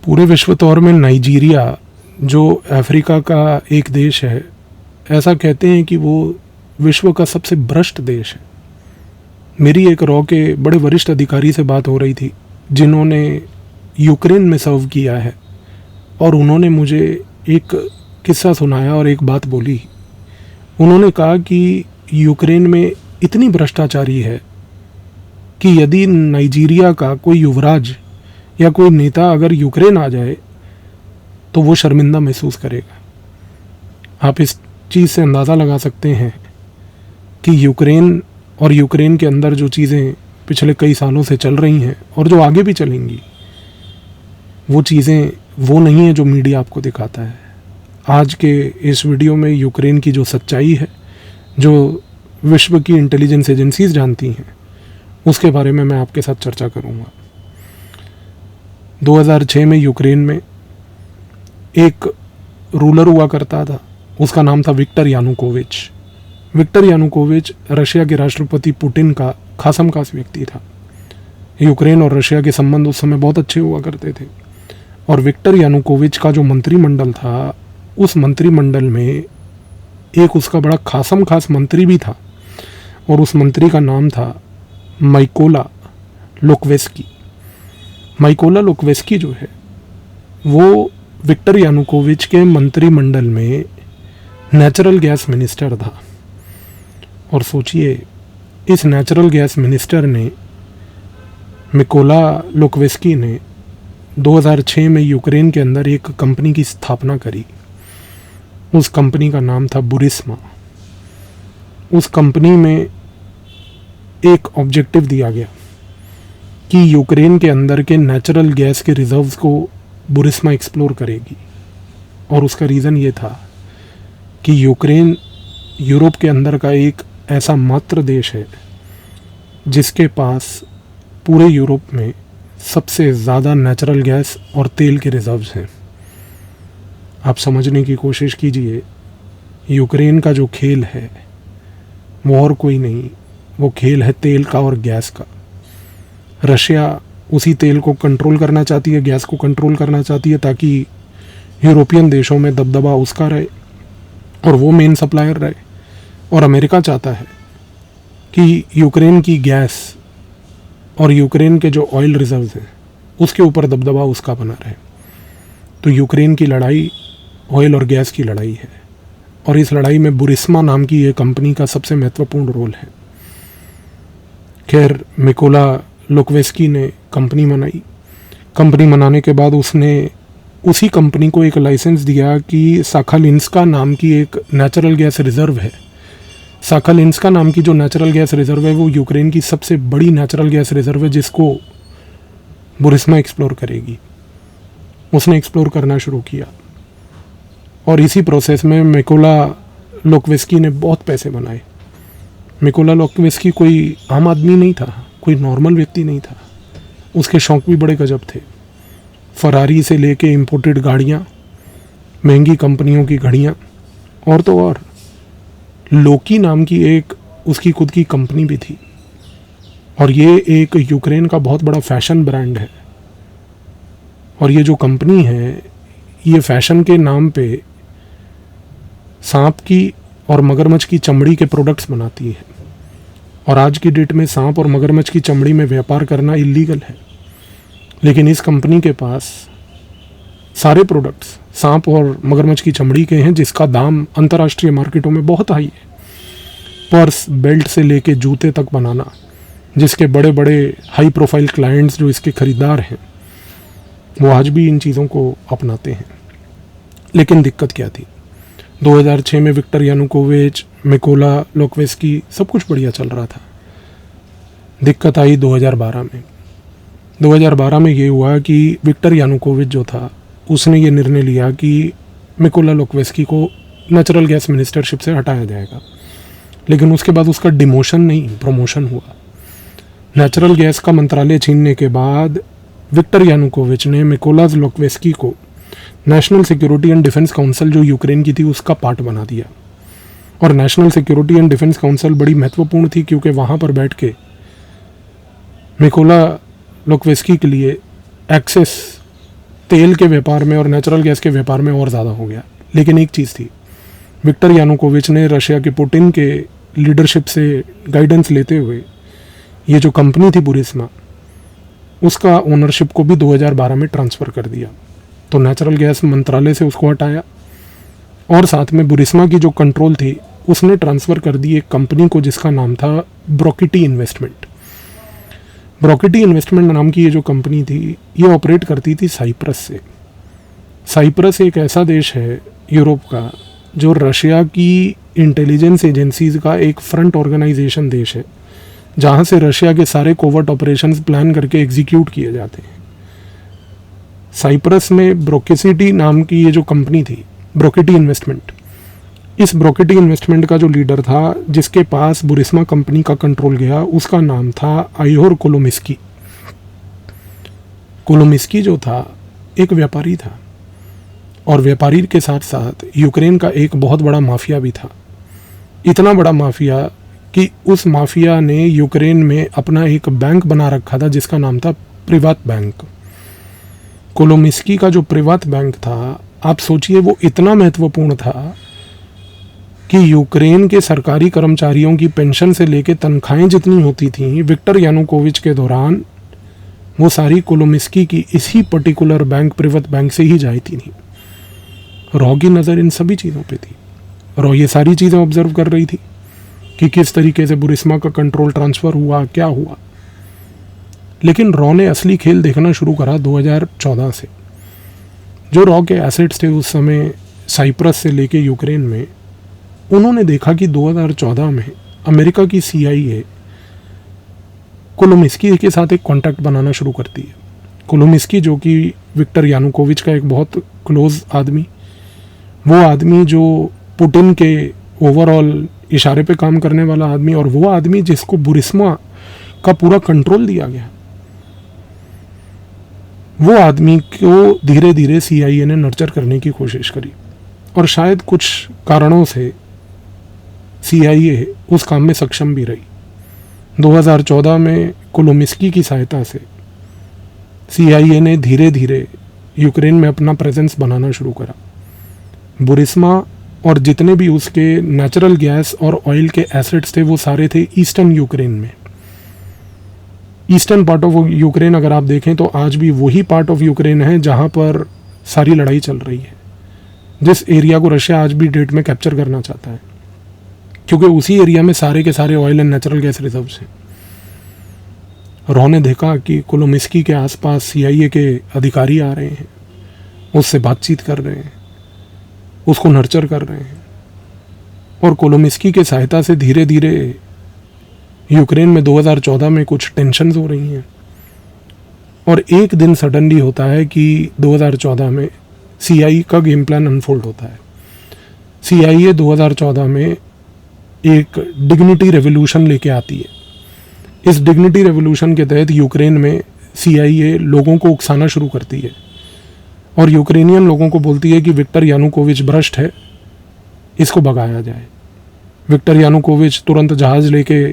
पूरे विश्व तौर में नाइजीरिया जो अफ्रीका का एक देश है, ऐसा कहते हैं कि वो विश्व का सबसे भ्रष्ट देश है। मेरी एक रॉ के बड़े वरिष्ठ अधिकारी से बात हो रही थी जिन्होंने यूक्रेन में सर्व किया है, और उन्होंने मुझे एक किस्सा सुनाया और एक बात बोली। उन्होंने कहा कि यूक्रेन में इतनी भ्रष्टाचारी है कि यदि नाइजीरिया का कोई युवराज या कोई नेता अगर यूक्रेन आ जाए तो वो शर्मिंदा महसूस करेगा। आप इस चीज़ से अंदाज़ा लगा सकते हैं कि यूक्रेन और यूक्रेन के अंदर जो चीज़ें पिछले कई सालों से चल रही हैं और जो आगे भी चलेंगी, वो चीज़ें वो नहीं है जो मीडिया आपको दिखाता है। आज के इस वीडियो में यूक्रेन की जो सच्चाई है, जो विश्व की इंटेलिजेंस एजेंसीज जानती हैं, उसके बारे में मैं आपके साथ चर्चा करूंगा। 2006 में यूक्रेन में एक रूलर हुआ करता था, उसका नाम था Viktor Yanukovych. Viktor Yanukovych Russia के राष्ट्रपति पुतिन का खासम खास व्यक्ति था। यूक्रेन और रशिया के संबंध उस समय बहुत अच्छे हुआ करते थे, और विक्टर यानुकोविच का जो मंत्रिमंडल था, उस मंत्रिमंडल में एक उसका बड़ा खासम खास मंत्री भी था, और उस मंत्री का नाम था माइकोला लुकवेस्की। माइकोला लुकवेस्की जो है वो विक्टर यानुकोविच के मंत्रिमंडल में नेचुरल गैस मिनिस्टर था। और सोचिए, इस नेचुरल गैस मिनिस्टर ने, मिकोला लुकवेस्की ने 2006 में यूक्रेन के अंदर एक कंपनी की स्थापना करी। उस कंपनी का नाम था बुरिस्मा। उस कंपनी में एक ऑब्जेक्टिव दिया गया कि यूक्रेन के अंदर के नेचुरल गैस के रिजर्व्स को बुरिस्मा एक्सप्लोर करेगी। और उसका रीज़न ये था कि यूक्रेन यूरोप के अंदर का एक ऐसा मात्र देश है जिसके पास पूरे यूरोप में सबसे ज़्यादा नेचुरल गैस और तेल के रिजर्व्स हैं। आप समझने की कोशिश कीजिए, यूक्रेन का जो खेल है वो और कोई नहीं, वो खेल है तेल का और गैस का। रशिया उसी तेल को कंट्रोल करना चाहती है, गैस को कंट्रोल करना चाहती है, ताकि यूरोपियन देशों में दबदबा उसका रहे और वो मेन सप्लायर रहे। और अमेरिका चाहता है कि यूक्रेन की गैस और यूक्रेन के जो ऑयल रिजर्व्स हैं उसके ऊपर दबदबा उसका बना रहे। तो यूक्रेन की लड़ाई ऑयल और गैस की लड़ाई है, और इस लड़ाई में बुरिस्मा नाम की ये कंपनी का सबसे महत्वपूर्ण रोल है। खैर, मिकोला लुकवेस्की ने कंपनी बनाई। कंपनी बनाने के बाद उसने उसी कंपनी को एक लाइसेंस दिया कि साखालिंस्का नाम की एक नेचुरल गैस रिजर्व है। साखालिंस्का नाम की जो नेचुरल गैस रिजर्व है वो यूक्रेन की सबसे बड़ी नेचुरल गैस रिजर्व है, जिसको बुरिस्मा एक्सप्लोर करेगी। उसने एक्सप्लोर करना शुरू किया, और इसी प्रोसेस में मिकोला लुकवेस्की ने बहुत पैसे बनाए। मिकोला लुकवेस्की कोई आम आदमी नहीं था, कोई नॉर्मल व्यक्ति नहीं था। उसके शौक भी बड़े गजब थे। फरारी से लेके इंपोर्टेड गाड़ियाँ, महंगी कंपनियों की घड़ियाँ, और तो और लोकी नाम की एक उसकी खुद की कंपनी भी थी। और ये एक यूक्रेन का बहुत बड़ा फैशन ब्रांड है। और ये जो कंपनी है, ये फैशन के नाम पे सांप की और मगरमच्छ की चमड़ी के प्रोडक्ट्स बनाती है। और आज की डेट में सांप और मगरमच्छ की चमड़ी में व्यापार करना इलीगल है, लेकिन इस कंपनी के पास सारे प्रोडक्ट्स सांप और मगरमच्छ की चमड़ी के हैं, जिसका दाम अंतर्राष्ट्रीय मार्केटों में बहुत हाई है। पर्स, बेल्ट से लेके जूते तक बनाना, जिसके बड़े बड़े हाई प्रोफाइल क्लाइंट्स जो इसके खरीदार हैं, वो आज भी इन चीज़ों को अपनाते हैं। लेकिन दिक्कत क्या थी? 2006 में विक्टर यानुकोविच, मिकोला लुकवेस्की, सब कुछ बढ़िया चल रहा था। दिक्कत आई 2012 में। 2012 में ये हुआ कि विक्टर यानुकोविच जो था, उसने ये निर्णय लिया कि मिकोला लुकवेस्की को नेचुरल गैस मिनिस्टरशिप से हटाया जाएगा। लेकिन उसके बाद उसका डिमोशन नहीं, प्रमोशन हुआ। नेचुरल गैस का मंत्रालय छीनने के बाद विक्टर यानुकोविच ने मिकोला लुकवेस्की को national security and defence council जो यूक्रेन की थी उसका पार्ट बना दिया। और national security and defence council बड़ी महत्वपूर्ण थी, क्योंकि वहाँ पर बैठ के मिकोला लुकवेस्की के लिए एक्सेस तेल के व्यापार में और नेचुरल गैस के व्यापार में और ज़्यादा हो गया। लेकिन एक चीज़ थी, विक्टर यानुकोविच ने रशिया के पुतिन के लीडरशिप से गाइडेंस लेते हुए ये जो कंपनी थी बुरिस्मा, उसका ओनरशिप को भी 2012 में ट्रांसफ़र कर दिया। तो नेचुरल गैस मंत्रालय से उसको हटाया और साथ में बुरिस्मा की जो कंट्रोल थी उसने ट्रांसफ़र कर दी एक कंपनी को जिसका नाम था ब्रोकिटी इन्वेस्टमेंट। ब्रोकिटी इन्वेस्टमेंट नाम की ये जो कंपनी थी ये ऑपरेट करती थी साइप्रस से। साइप्रस एक ऐसा देश है यूरोप का जो रशिया की इंटेलिजेंस एजेंसीज़ का एक फ्रंट ऑर्गेनाइजेशन देश है, जहाँ से रशिया के सारे कोवर्ट ऑपरेशंस प्लान करके एग्जीक्यूट किए जाते हैं। साइप्रस में ब्रोकेसिटी नाम की ये जो कंपनी थी, ब्रोकिटी इन्वेस्टमेंट, इस ब्रोकिटी इन्वेस्टमेंट का जो लीडर था जिसके पास बुरिस्मा कंपनी का कंट्रोल गया, उसका नाम था आइहोर कोलोमिस्की। कोलोमिस्की जो था एक व्यापारी था और व्यापारी के साथ साथ यूक्रेन का एक बहुत बड़ा माफिया भी था। इतना बड़ा माफिया कि उस माफिया ने यूक्रेन में अपना एक बैंक बना रखा था जिसका नाम था प्रिवात बैंक। कोलोमिस्की का जो प्रिवात बैंक था, आप सोचिए वो इतना महत्वपूर्ण था कि यूक्रेन के सरकारी कर्मचारियों की पेंशन से लेकर तनख्वाहें जितनी होती थीं विक्टर यानुकोविच के दौरान, वो सारी कोलोमिस्की की इसी पर्टिकुलर बैंक प्रिवात बैंक से ही जाती थी। रॉ की नज़र इन सभी चीज़ों पे थी। रॉ ये सारी चीज़ें ऑब्जर्व कर रही थी कि किस तरीके से बुरिस्मा का कंट्रोल ट्रांसफ़र हुआ, क्या हुआ। लेकिन रॉ ने असली खेल देखना शुरू करा 2014 से। जो रॉ के एसेट्स थे उस समय साइप्रस से लेके यूक्रेन में, उन्होंने देखा कि 2014 में अमेरिका की CIA कोलोमिस्की के साथ एक कॉन्टैक्ट बनाना शुरू करती है। कोलोमिस्की जो कि विक्टर यानुकोविच का एक बहुत क्लोज आदमी, वो आदमी जो पुतिन के ओवरऑल इशारे पे काम करने वाला आदमी, और वो आदमी जिसको बुरिस्मा का पूरा कंट्रोल दिया गया, वो आदमी को धीरे धीरे CIA ने नर्चर करने की कोशिश करी और शायद कुछ कारणों से CIA उस काम में सक्षम भी रही। 2014 में कोलोमिस्की की सहायता से CIA ने धीरे धीरे यूक्रेन में अपना प्रेजेंस बनाना शुरू करा। बुरिस्मा और जितने भी उसके नेचुरल गैस और ऑयल के एसेट्स थे वो सारे थे ईस्टर्न यूक्रेन में। ईस्टर्न पार्ट ऑफ यूक्रेन अगर आप देखें तो आज भी वही पार्ट ऑफ यूक्रेन है जहाँ पर सारी लड़ाई चल रही है, जिस एरिया को रशिया आज भी डेट में कैप्चर करना चाहता है, क्योंकि उसी एरिया में सारे के सारे oil and natural gas reserves हैं। रॉ ने देखा कि कोलोमिस्की के आसपास CIA के अधिकारी आ रहे हैं, उससे बातचीत कर रहे हैं, उसको नर्चर कर रहे हैं, और कोलोमिस्की के सहायता से धीरे धीरे यूक्रेन में 2014 में कुछ टेंशन्स हो रही हैं। और एक दिन सडनली होता है कि 2014 में CIA का गेम प्लान अनफोल्ड होता है। CIA 2014 में एक डिग्निटी रेवोल्यूशन लेके आती है। इस डिग्निटी रेवोल्यूशन के तहत यूक्रेन में CIA लोगों को उकसाना शुरू करती है और यूक्रेनियन लोगों को बोलती है कि विक्टर यानुकोविच भ्रष्ट है, इसको भगाया जाए। विक्टर यानुकोविच तुरंत जहाज़ लेके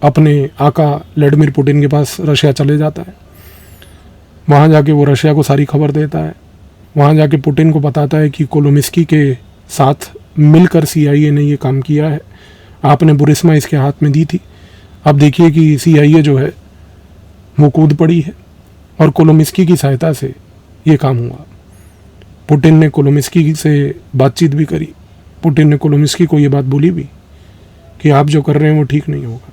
अपने आका व्लादिमीर पुतिन के पास रशिया चले जाता है। वहाँ जाके वो रशिया को सारी खबर देता है। वहाँ जाके पुतिन को बताता है कि कोलोमिस्की के साथ मिलकर CIA ने ये काम किया है, आपने बुरिस्मा इसके हाथ में दी थी। अब देखिए कि CIA जो है वो कूद पड़ी है और कोलोमिस्की की सहायता से ये काम हुआ। पुतिन ने कोलोमिस्की से बातचीत भी करी। पुतिन ने कोलोमिस्की को ये बात बोली भी कि आप जो कर रहे हैं वो ठीक नहीं होगा।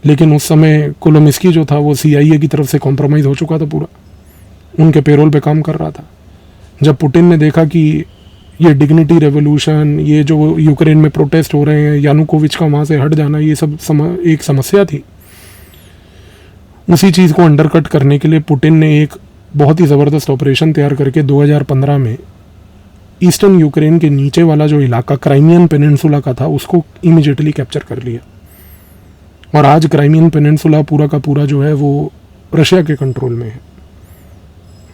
लेकिन उस समय कोलोमिस्की जो था वो CIA की तरफ से कॉम्प्रोमाइज़ हो चुका था, पूरा उनके पेरोल पे काम कर रहा था। जब पुतिन ने देखा कि ये डिग्निटी रेवोल्यूशन, ये जो यूक्रेन में प्रोटेस्ट हो रहे हैं, यानुकोविच का वहाँ से हट जाना, ये सब एक समस्या थी। उसी चीज़ को अंडरकट करने के लिए पुतिन ने एक बहुत ही ज़बरदस्त ऑपरेशन तैयार करके 2015 में ईस्टर्न यूक्रेन के नीचे वाला जो इलाका क्राइमियन पेनिनसुला का था उसको इमीडिएटली कैप्चर कर लिया। और आज क्राइमियन पेनिनसुला पूरा का पूरा जो है वो रशिया के कंट्रोल में है।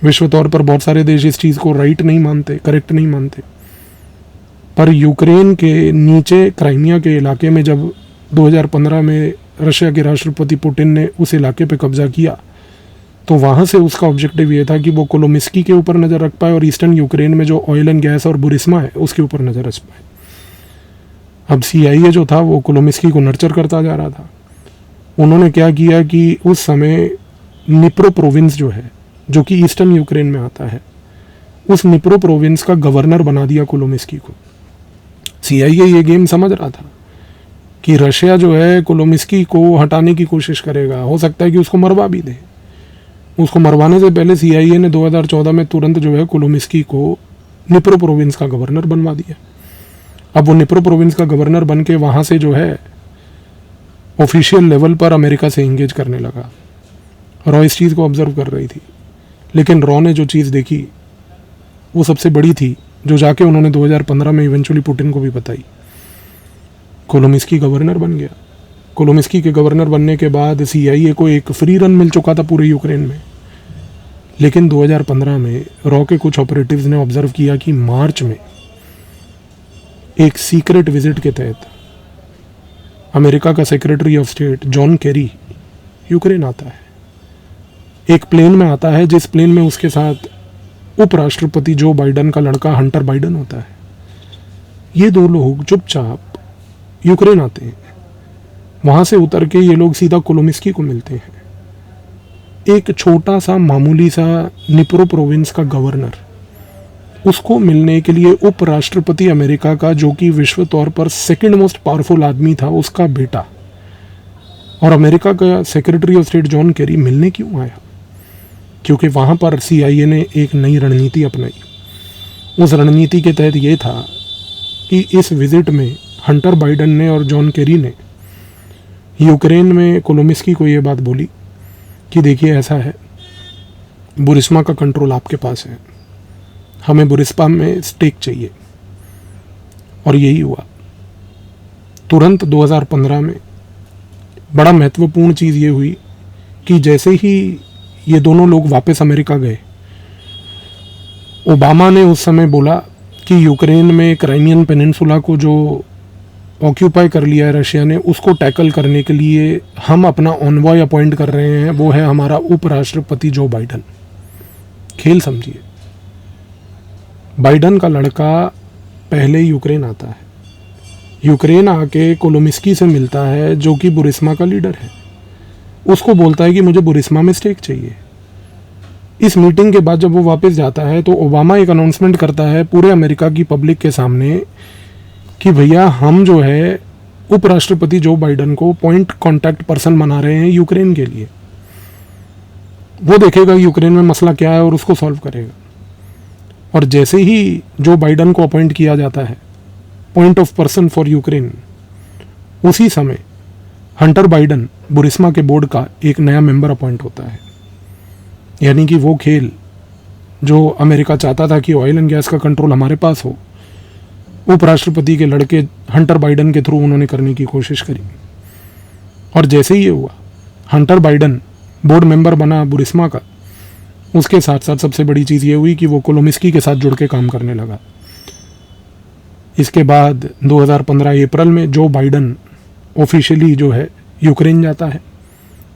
विश्व तौर पर बहुत सारे देश इस चीज़ को राइट नहीं मानते, करेक्ट नहीं मानते, पर यूक्रेन के नीचे क्राइमिया के इलाके में जब 2015 में रशिया के राष्ट्रपति पुतिन ने उस इलाके पे कब्जा किया तो वहाँ से उसका ऑब्जेक्टिव ये था कि वो कोलोमिस्की के ऊपर नज़र रख पाए और ईस्टर्न यूक्रेन में जो ऑयल एंड गैस और बुरिस्मा है उसके ऊपर नज़र रख पाए। अब CIA जो था वो कोलोमिस्की को नर्चर करता जा रहा था। उन्होंने क्या किया कि उस समय निप्रो प्रोविंस जो है, जो कि ईस्टर्न यूक्रेन में आता है, उस निप्रो प्रोविंस का गवर्नर बना दिया कोलोमिस्की को। CIA ये गेम समझ रहा था कि रशिया जो है कोलोमिस्की को हटाने की कोशिश करेगा, हो सकता है कि उसको मरवा भी दे। उसको मरवाने से पहले CIA ने 2014 में तुरंत जो है कोलोमिस्की को निप्रो प्रोविंस का गवर्नर बनवा दिया। अब वो निप्रो प्रोविंस का गवर्नर बन के वहाँ से जो है ऑफिशियल लेवल पर अमेरिका से इंगेज करने लगा। रॉ इस चीज़ को ऑब्जर्व कर रही थी, लेकिन रॉ ने जो चीज़ देखी वो सबसे बड़ी थी, जो जाके उन्होंने 2015 में इवेंचुअली पुतिन को भी बताई। कोलोमिस्की गवर्नर बन गया। कोलोमिस्की के गवर्नर बनने के बाद CIA को एक फ्री रन मिल चुका था पूरे यूक्रेन में। लेकिन 2015 में रॉ के कुछ ऑपरेटिव्स ने ऑब्जर्व किया कि मार्च में एक सीक्रेट विजिट के तहत अमेरिका का secretary of state John Kerry Ukraine आता है। एक प्लेन में आता है, जिस प्लेन में उसके साथ उपराष्ट्रपति जो बाइडन का लड़का हंटर बाइडन होता है। ये दो लोग चुपचाप यूक्रेन आते हैं। वहाँ से उतर के ये लोग सीधा कोलोमिस्की को मिलते हैं। एक छोटा सा मामूली सा निप्रो प्रोविंस का गवर्नर, उसको मिलने के लिए उपराष्ट्रपति अमेरिका का, जो कि विश्व तौर पर सेकंड मोस्ट पावरफुल आदमी था, उसका बेटा, और अमेरिका का secretary of state John Kerry मिलने क्यों आया? क्योंकि वहाँ पर CIA ने एक नई रणनीति अपनाई। उस रणनीति के तहत ये था कि इस विजिट में हंटर बाइडन ने और जॉन केरी ने यूक्रेन में कोलोमिस्की को ये बात बोली कि देखिए ऐसा है, बुरिस्मा का कंट्रोल आपके पास है, हमें बुरिस्मा में स्टेक चाहिए। और यही हुआ। तुरंत 2015 में बड़ा महत्वपूर्ण चीज़ ये हुई कि जैसे ही ये दोनों लोग वापस अमेरिका गए, ओबामा ने उस समय बोला कि यूक्रेन में क्राइमियन पेनिनसुला को जो ऑक्यूपाई कर लिया है रशिया ने, उसको टैकल करने के लिए हम अपना ऑनवॉय अपॉइंट कर रहे हैं, वो है हमारा उपराष्ट्रपति जो बाइडन। खेल समझिए, बाइडन का लड़का पहले यूक्रेन आता है, यूक्रेन आके कोलोमिस्की से मिलता है जो कि बुरिस्मा का लीडर है, उसको बोलता है कि मुझे बुरिस्मा में स्टेक चाहिए। इस मीटिंग के बाद जब वो वापस जाता है तो ओबामा एक अनाउंसमेंट करता है पूरे अमेरिका की पब्लिक के सामने कि भैया हम जो है उपराष्ट्रपति जो बाइडन को पॉइंट कांटेक्ट पर्सन बना रहे हैं यूक्रेन के लिए। वो देखेगा यूक्रेन में मसला क्या है और उसको सॉल्व करेगा। और जैसे ही जो बाइडन को अपॉइंट किया जाता है point of person for Ukraine, उसी समय हंटर बाइडन बुरिस्मा के बोर्ड का एक नया मेंबर अपॉइंट होता है। यानी कि वो खेल जो अमेरिका चाहता था कि ऑयल एंड गैस का कंट्रोल हमारे पास हो, उपराष्ट्रपति के लड़के हंटर बाइडन के थ्रू उन्होंने करने की कोशिश करी। और जैसे ही ये हुआ, हंटर बाइडन बोर्ड मेंबर बना बुरिस्मा का, उसके साथ साथ सबसे बड़ी चीज़ ये हुई कि वो कोलोमिस्की के साथ जुड़ के काम करने लगा। इसके बाद 2015 अप्रैल में जो बाइडन ऑफिशियली जो है यूक्रेन जाता है,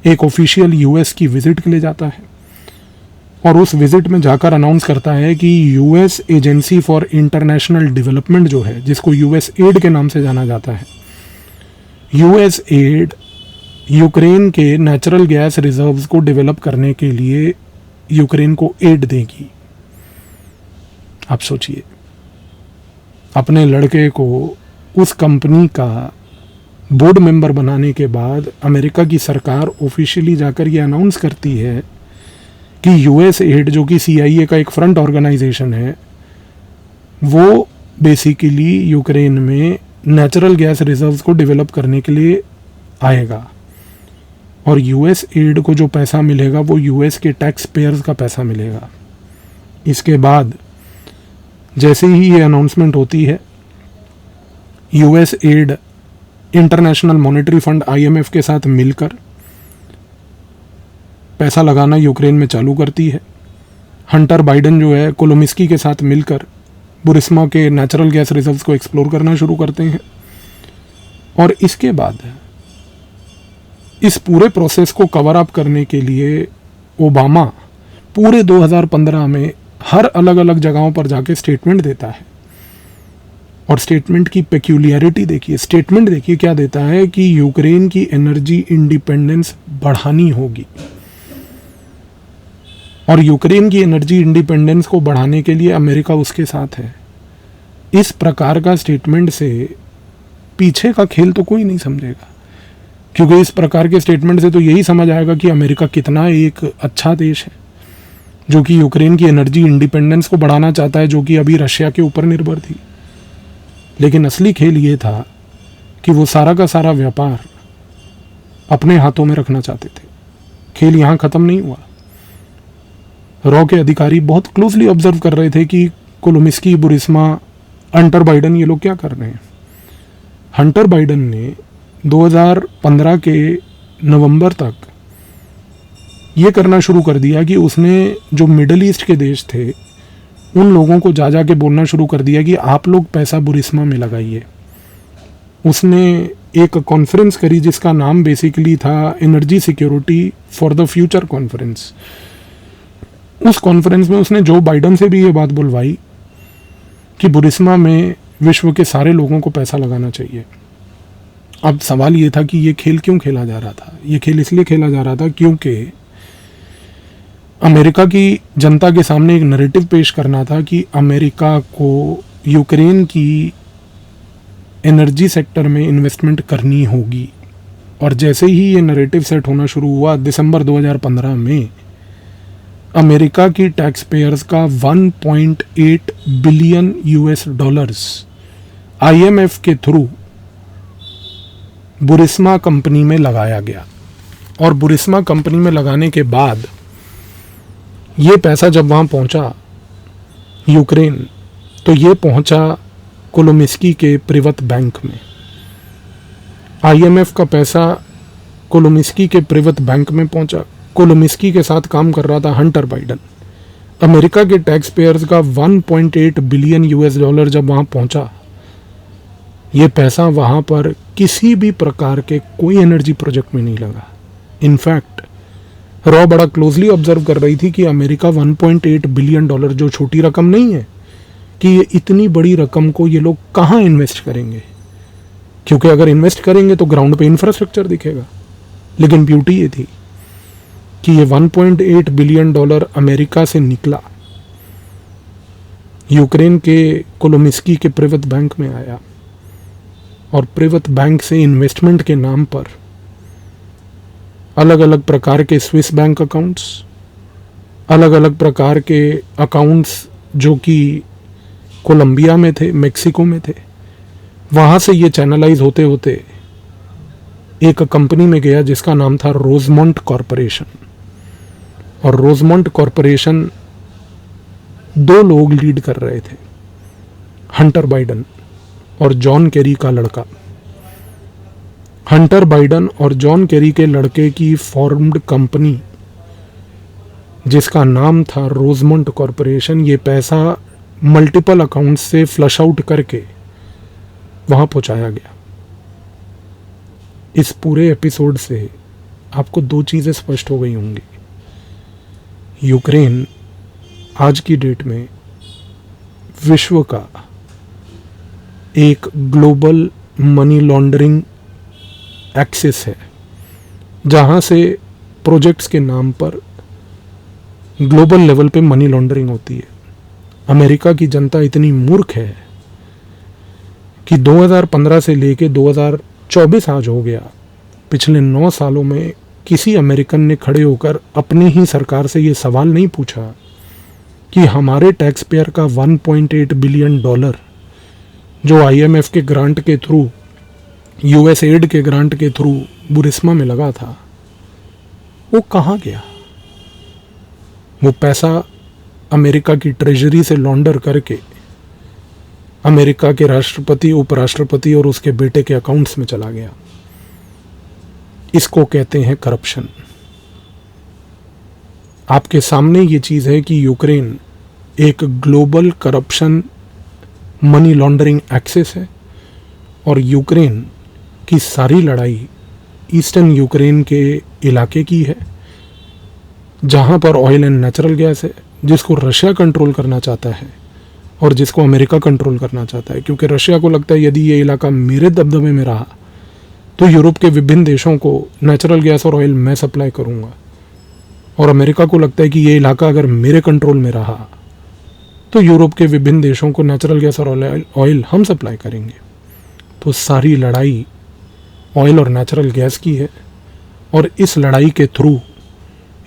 एक ऑफिशियल US की विजिट के लिए जाता है, और उस विजिट में जाकर अनाउंस करता है कि US agency for international development जो है, जिसको USAID के नाम से जाना जाता है, USAID यूक्रेन के नेचुरल गैस रिजर्व्स को डेवलप करने के लिए यूक्रेन को एड देगी। आप सोचिए, अपने लड़के को उस कंपनी का बोर्ड मेंबर बनाने के बाद अमेरिका की सरकार ऑफिशियली जाकर ये अनाउंस करती है कि USAID जो कि CIA का एक फ्रंट ऑर्गेनाइजेशन है, वो बेसिकली यूक्रेन में नेचुरल गैस रिजर्व्स को डेवलप करने के लिए आएगा। और USAID को जो पैसा मिलेगा वो US के टैक्स पेयर्स का पैसा मिलेगा। इसके बाद जैसे ही ये अनाउंसमेंट होती है, USAID international monetary fund IMF के साथ मिलकर पैसा लगाना यूक्रेन में चालू करती है। हंटर बाइडन जो है कोलोमिस्की के साथ मिलकर बुरिस्मा के नेचुरल गैस रिजर्व्स को एक्सप्लोर करना शुरू करते हैं। और इसके बाद इस पूरे प्रोसेस को कवर अप करने के लिए ओबामा पूरे 2015 में हर अलग अलग जगहों पर जाके स्टेटमेंट देता है, और स्टेटमेंट की पेक्यूलियरिटी देखिए, स्टेटमेंट देखिए क्या देता है कि यूक्रेन की एनर्जी इंडिपेंडेंस बढ़ानी होगी, और यूक्रेन की एनर्जी इंडिपेंडेंस को बढ़ाने के लिए अमेरिका उसके साथ है। इस प्रकार का स्टेटमेंट से पीछे का खेल तो कोई नहीं समझेगा, क्योंकि इस प्रकार के स्टेटमेंट से तो यही समझ आएगा कि अमेरिका कितना एक अच्छा देश है जो कि यूक्रेन की एनर्जी इंडिपेंडेंस को बढ़ाना चाहता है, जो कि अभी रशिया के ऊपर निर्भर थी। लेकिन असली खेल ये था कि वो सारा का सारा व्यापार अपने हाथों में रखना चाहते थे। खेल यहाँ ख़त्म नहीं हुआ। रॉ के अधिकारी बहुत क्लोजली ऑब्जर्व कर रहे थे कि कोलोमिस्की, बुरिस्मा, हंटर बाइडन ये लोग क्या कर रहे हैं। हंटर बाइडन ने 2015 के नवंबर तक ये करना शुरू कर दिया कि उसने जो मिडल ईस्ट के देश थे उन लोगों को जा जा के बोलना शुरू कर दिया कि आप लोग पैसा बुरिस्मा में लगाइए। उसने एक कॉन्फ्रेंस करी जिसका नाम बेसिकली था energy security for the future conference. उस कॉन्फ्रेंस में उसने जो बाइडन से भी ये बात बुलवाई कि बुरिस्मा में विश्व के सारे लोगों को पैसा लगाना चाहिए। अब सवाल ये था कि ये खेल क्यों खेला जा रहा था। ये खेल इसलिए खेला जा रहा था क्योंकि अमेरिका की जनता के सामने एक नैरेटिव पेश करना था कि अमेरिका को यूक्रेन की एनर्जी सेक्टर में इन्वेस्टमेंट करनी होगी। और जैसे ही ये नैरेटिव सेट होना शुरू हुआ दिसंबर 2015 में अमेरिका की टैक्स पेयर्स का 1.8 बिलियन यूएस डॉलर्स आईएमएफ के थ्रू बुरिस्मा कंपनी में लगाया गया। और बुरिस्मा कंपनी में लगाने के बाद ये पैसा जब वहाँ पहुँचा यूक्रेन, तो ये पहुँचा कोलोमिस्की के प्रिवत बैंक में। आईएमएफ का पैसा कोलोमिस्की के प्रिवत बैंक में पहुँचा। कोलोमिस्की के साथ काम कर रहा था हंटर बाइडन। अमेरिका के टैक्स पेयर्स का 1.8 बिलियन यूएस डॉलर जब वहाँ पहुँचा, ये पैसा वहाँ पर किसी भी प्रकार के कोई एनर्जी प्रोजेक्ट में नहीं लगा। इनफैक्ट रॉ बड़ा क्लोजली ऑब्जर्व कर रही थी कि अमेरिका 1.8 बिलियन डॉलर जो छोटी रकम नहीं है, कि ये इतनी बड़ी रकम को ये लोग कहाँ इन्वेस्ट करेंगे, क्योंकि अगर इन्वेस्ट करेंगे तो ग्राउंड पे इंफ्रास्ट्रक्चर दिखेगा। लेकिन ब्यूटी ये थी कि ये 1.8 बिलियन डॉलर अमेरिका से निकला, यूक्रेन के कोलोमिस्की के प्रिवत बैंक में आया, और प्रिवत बैंक से इन्वेस्टमेंट के नाम पर अलग अलग प्रकार के स्विस बैंक अकाउंट्स, अलग अलग प्रकार के अकाउंट्स जो कि कोलंबिया में थे, मेक्सिको में थे, वहाँ से ये चैनलाइज होते होते एक कंपनी में गया जिसका नाम था रोजमोंट कॉरपोरेशन। और रोजमोंट कॉरपोरेशन 2 लोग लीड कर रहे थे, हंटर बाइडन और जॉन केरी का लड़का। हंटर बाइडन और जॉन केरी के लड़के की फॉर्म्ड कंपनी जिसका नाम था रोजमोंट कॉरपोरेशन, ये पैसा मल्टीपल अकाउंट्स से फ्लश आउट करके वहाँ पहुँचाया गया। इस पूरे एपिसोड से आपको 2 चीज़ें स्पष्ट हो गई होंगी। यूक्रेन आज की डेट में विश्व का एक ग्लोबल मनी लॉन्ड्रिंग एक्सेस है, जहाँ से प्रोजेक्ट्स के नाम पर ग्लोबल लेवल पे मनी लॉन्ड्रिंग होती है। अमेरिका की जनता इतनी मूर्ख है कि 2015 से लेके 2024 आज हो गया, पिछले 9 सालों में किसी अमेरिकन ने खड़े होकर अपनी ही सरकार से ये सवाल नहीं पूछा कि हमारे टैक्स पेयर का 1.8 बिलियन डॉलर जो आईएमएफ के ग्रांट के थ्रू, यूएस एड के ग्रांट के थ्रू बुरिस्मा में लगा था, वो कहाँ गया। वो पैसा अमेरिका की ट्रेजरी से लॉन्डर करके अमेरिका के राष्ट्रपति, उपराष्ट्रपति और उसके बेटे के अकाउंट्स में चला गया। इसको कहते हैं करप्शन। आपके सामने ये चीज़ है कि यूक्रेन एक global corruption money laundering access है, और यूक्रेन की सारी लड़ाई ईस्टर्न यूक्रेन के इलाके की है। जहाँ पर ऑयल एंड नेचुरल गैस है, जिसको रशिया कंट्रोल करना चाहता है और जिसको अमेरिका कंट्रोल करना चाहता है, क्योंकि रशिया को लगता है यदि ये इलाका मेरे दबदबे में रहा तो यूरोप के विभिन्न देशों को नेचुरल गैस और ऑयल मैं सप्लाई करूँगा, और अमेरिका को लगता है कि ये इलाका अगर मेरे कंट्रोल में रहा तो यूरोप के विभिन्न देशों को नेचुरल गैस और ऑयल हम सप्लाई करेंगे। तो सारी लड़ाई ऑयल और नेचुरल गैस की है, और इस लड़ाई के थ्रू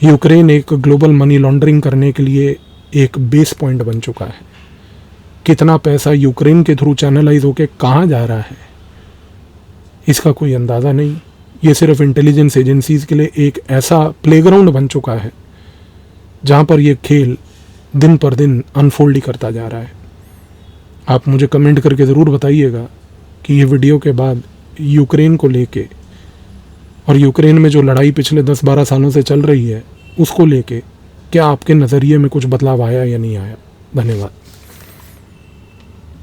यूक्रेन एक ग्लोबल मनी लॉन्ड्रिंग करने के लिए एक बेस पॉइंट बन चुका है। कितना पैसा यूक्रेन के थ्रू चैनलाइज होकर कहाँ जा रहा है इसका कोई अंदाज़ा नहीं। ये सिर्फ इंटेलिजेंस एजेंसीज़ के लिए एक ऐसा प्लेग्राउंड बन चुका है जहाँ पर ये खेल दिन पर दिन अनफोल्ड ही करता जा रहा है। आप मुझे कमेंट करके ज़रूर बताइएगा कि ये वीडियो के बाद यूक्रेन को लेके और यूक्रेन में जो लड़ाई पिछले 10-12 सालों से चल रही है उसको लेके क्या आपके नज़रिए में कुछ बदलाव आया या नहीं आया। धन्यवाद।